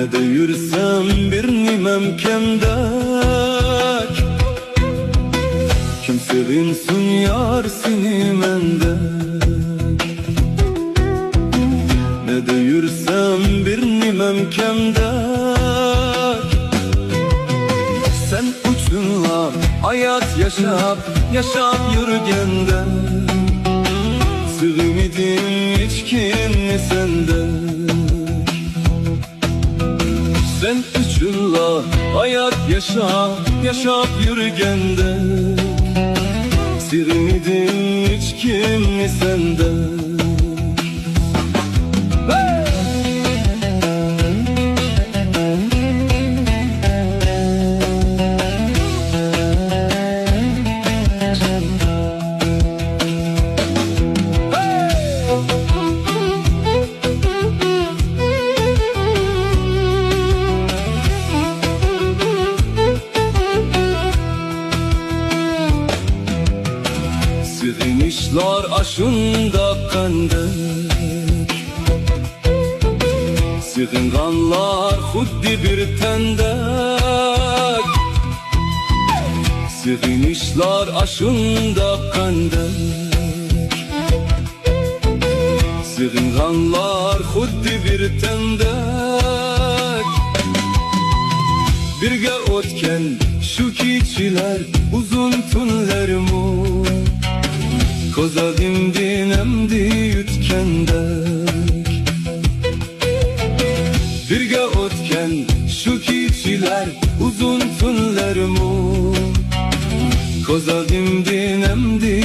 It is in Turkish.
Ne de yürüsem bir nimem kemdek. Kim sevinsin yar seni mendek. Ne de yürüsem bir nimem kemdek. Sen uçunla hayat yaşap yürügende. Sığmadım hiç kim senden. Sen uçunla hayat yaşap yürügende. Sığmadım hiç kim senden. Sığınışlar aşında kandek. Sığınganlar xuddi bir tendek. Sığınışlar aşında kandek. Sığınganlar xuddi bir tendek. Birge o'tken şu keçiler uzun tunlarımı. Kozadim dinemdi yutkendek. Birge o'tken şu keçiler uzun tunlarımı. Kozadim dinemdi